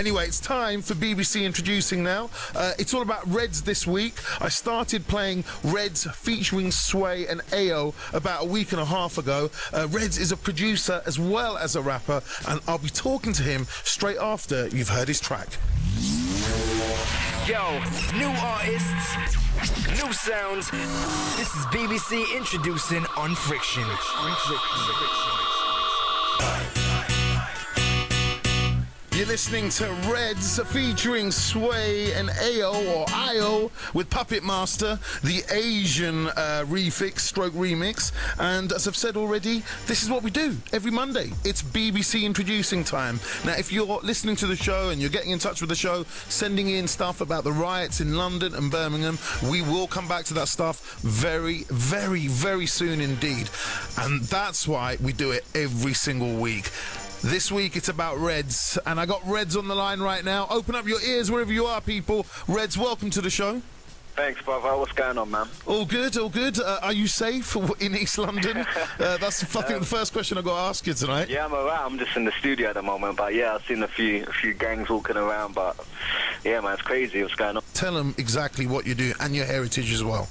Anyway, it's time for BBC Introducing now. It's all about Redzz this week. I started playing Redzz featuring Sway and Ayo about a week and a half ago. Redzz is a producer as well as a rapper, and I'll be talking to him straight after you've heard his track. Yo, new artists, new sounds. This is BBC Introducing on Friction. You're listening to Redzz featuring Sway and Ayo with Puppet Master, the Asian remix. And as I've said already, this is what we do every Monday. It's BBC Introducing time. Now, if you're listening to the show and you're getting in touch with the show, sending in stuff about the riots in London and Birmingham, we will come back to that stuff very, very, very soon indeed. And that's why we do it every single week. This week it's about Redzz, and I got Redzz on the line right now. Open up your ears wherever you are, people. Redzz, welcome to the show. Thanks, brother. What's going on, man? All good, all good. Are you safe in East London? That's the first question I've got to ask you tonight. Yeah, I'm alright. I'm just in the studio at the moment, but yeah, I've seen a few gangs walking around, but yeah, man, it's crazy what's going on. Tell them exactly what you do and your heritage as well.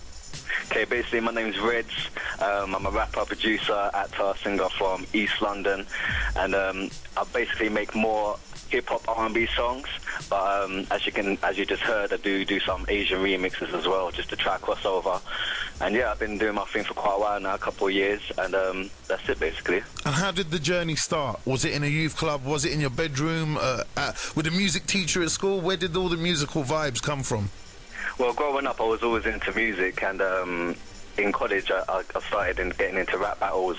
Okay, basically my name's Redzz. I'm a rapper, producer, actor, singer from East London, and I basically make more hip-hop R&B songs, but as you just heard, I do some Asian remixes as well, just to try crossover. And yeah, I've been doing my thing for quite a while now, a couple of years, and that's it basically. And how did the journey start? Was it in a youth club? Was it in your bedroom? With a music teacher at school? Where did all the musical vibes come from? Well, growing up, I was always into music, and in college, I started getting into rap battles,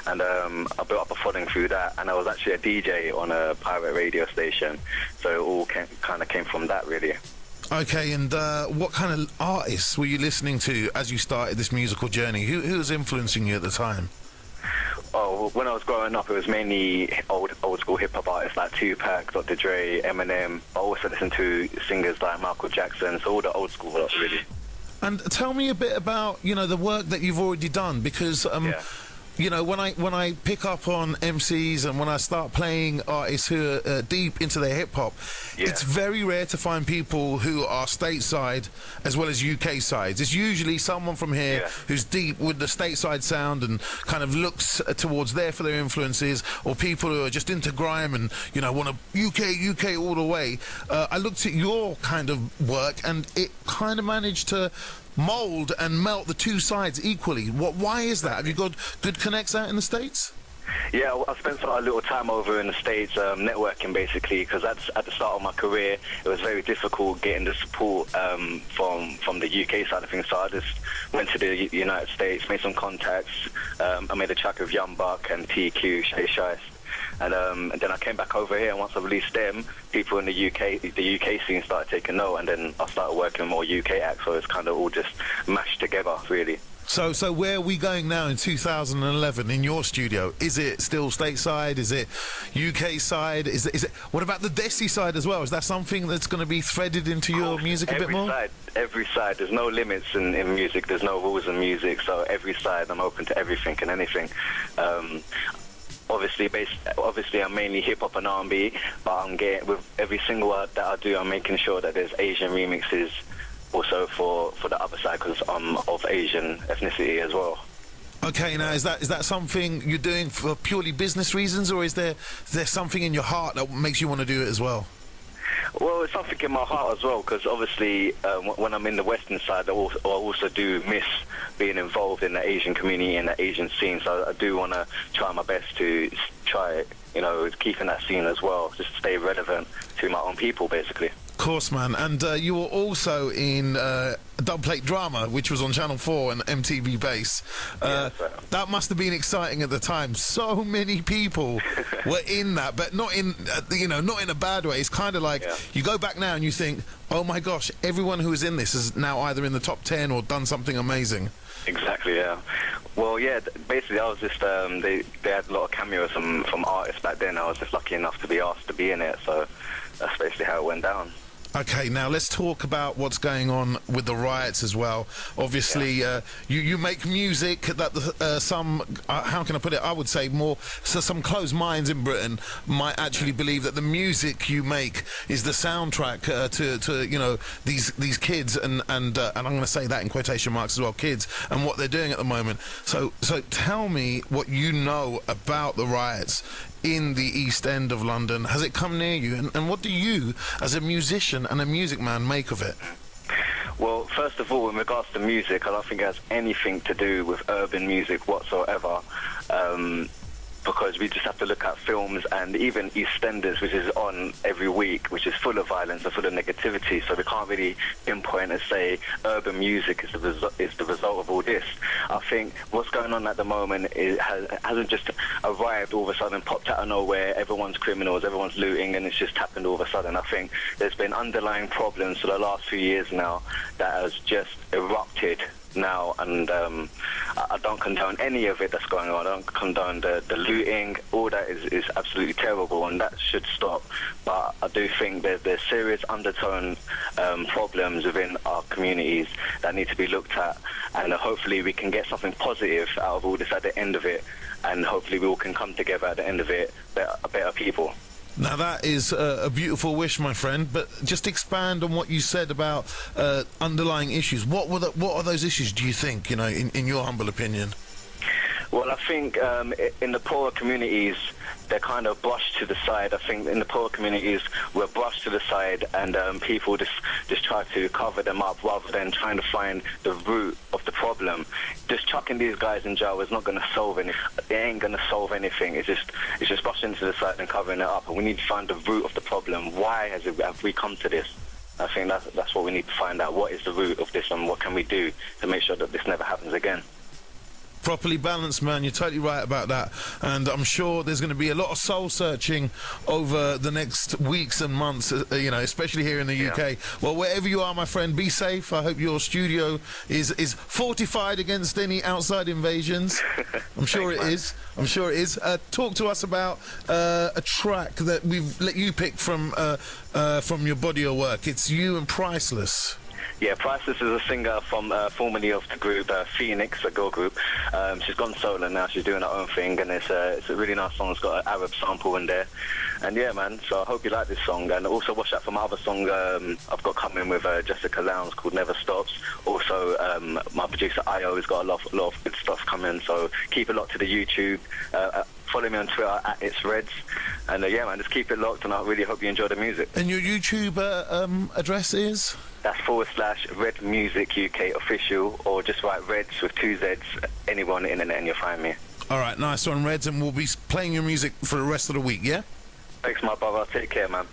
and I built up a following through that, and I was actually a DJ on a pirate radio station, so it all kind of came from that, really. Okay, and what kind of artists were you listening to as you started this musical journey? Who was influencing you at the time? Oh, when I was growing up, it was mainly old school hip-hop artists like Tupac, Dr. Dre, Eminem. I also listened to singers like Michael Jackson, so all the old school stuff, really. And tell me a bit about, the work that you've already done, because, when I pick up on MCs and when I start playing artists who are deep into their hip-hop, it's very rare to find people who are stateside as well as UK sides. It's usually someone from here who's deep with the stateside sound and kind of looks towards there for their influences, or people who are just into grime and, want to UK all the way. I looked at your kind of work and it kind of managed to mould and melt the two sides equally. Why is that? Have you got good connects out in the States? Yeah, I spent a little time over in the States networking, basically, because at the start of my career, it was very difficult getting the support from the UK side of things. So I just went to the United States, made some contacts. I made a track with Young Buck and TQ, Shay Shice. And then I came back over here, and once I released them, people in the UK scene started taking note, and then I started working with more UK acts, so it's kind of all just mashed together, really. So where are we going now in 2011 in your studio? Is it still stateside? Is it UK side? Is it? What about the Desi side as well? Is that something that's going to be threaded into your music a bit more? Every side. There's no limits in music. There's no rules in music. So every side, I'm open to everything and anything. Obviously, I'm mainly hip-hop and R&B, but with every single that I do, I'm making sure that there's Asian remixes also for the other side, because I'm of Asian ethnicity as well. Okay, now is that something you're doing for purely business reasons, or is there something in your heart that makes you want to do it as well? Well, it's something in my heart as well, because obviously when I'm in the Western side, I also do miss being involved in the Asian community and the Asian scene, so I do want to try my best to keep in that scene as well, just stay relevant to my own people, basically. Of course, man. And you were also in Dubplate Drama, which was on Channel 4 and MTV Base. That must have been exciting at the time. So many people were in that, but not in a bad way. It's kind of like you go back now and you think, oh my gosh, everyone who was in this is now either in the top 10 or done something amazing. Exactly, yeah. Well, yeah, basically I was just, they had a lot of cameos from artists back then. I was just lucky enough to be asked to be in it, so that's basically how it went down. Okay, now let's talk about what's going on with the riots as well. Obviously, you make music that some, how can I put it? I would say more, so some closed minds in Britain might actually believe that the music you make is the soundtrack to you know, these kids and I'm going to say that in quotation marks as well, kids, and what they're doing at the moment. So tell me what you know about the riots in the East End of London. Has it come near you? And what do you, as a musician and a music man, make of it? Well, first of all, in regards to music, I don't think it has anything to do with urban music whatsoever. Because we just have to look at films and even EastEnders, which is on every week, which is full of violence and full of negativity. So we can't really pinpoint and say urban music is the result of all this. I think what's going on at the moment hasn't just arrived all of a sudden, popped out of nowhere. Everyone's criminals, everyone's looting, and it's just happened all of a sudden. I think there's been underlying problems for the last few years now that has just erupted now, and I don't condone any of it that's going on. I don't condone the looting. All that is absolutely terrible, and that should stop. But I do think there's serious undertone problems within our communities that need to be looked at, and hopefully we can get something positive out of all this at the end of it, and hopefully we all can come together at the end of it, better people. Now that is a beautiful wish, my friend, but just expand on what you said about underlying issues. What are those issues, do you think, you know, in your humble opinion? Well, I think in the poorer communities, they're kind of brushed to the side. I think in the poorer communities, we're brushed to the side, and people just try to cover them up rather than trying to find the root of the problem. Just chucking these guys in jail is not going to solve anything. It ain't going to solve anything. It's just brushing to the side and covering it up. And we need to find the root of the problem. Why have we come to this? I think that's what we need to find out. What is the root of this, and what can we do to make sure that this never happens again? Properly balanced, man. You're totally right about that. And I'm sure there's going to be a lot of soul searching over the next weeks and months, you know, especially here in the UK. Well, wherever you are, my friend, be safe. I hope your studio is fortified against any outside invasions. I'm sure it is. I'm sure it is. Talk to us about a track that we've let you pick from your body of work. It's You and Priceless. Yeah, Priceless is a singer from formerly of the group Phoenix, a girl group. She's gone solo now. She's doing her own thing, and it's a really nice song. It's got an Arab sample in there. And yeah, man, so I hope you like this song. And also watch out for my other song I've got coming with Jessica Lowndes called Never Stops. Also, my producer Ayo has got a lot of good stuff coming, so keep it locked to the YouTube. Follow me on Twitter at It's Redzz. And yeah, man, just keep it locked, and I really hope you enjoy the music. And your YouTube address is? That's /Redd Music UK official, or just write Redzz with 2 Zs, anywhere on the internet, and you'll find me. All right, nice one, Redzz, and we'll be playing your music for the rest of the week, yeah? Thanks, my brother. Take care, man.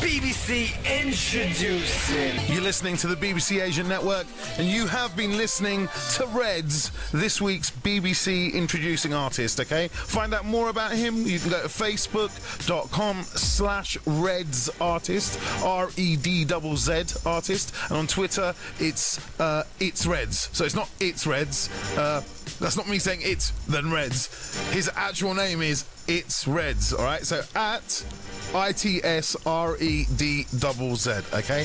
BBC Introducing. You're listening to the BBC Asian Network, and you have been listening to Redzz, this week's BBC Introducing artist, okay? Find out more about him, you can go to facebook.com/Redzz artist, Redzz artist, and on Twitter, it's Redzz. So it's not It's Redzz, that's not me saying it's then Redzz. His actual name is It's Redzz, all right? So at ITSREDZZ, okay?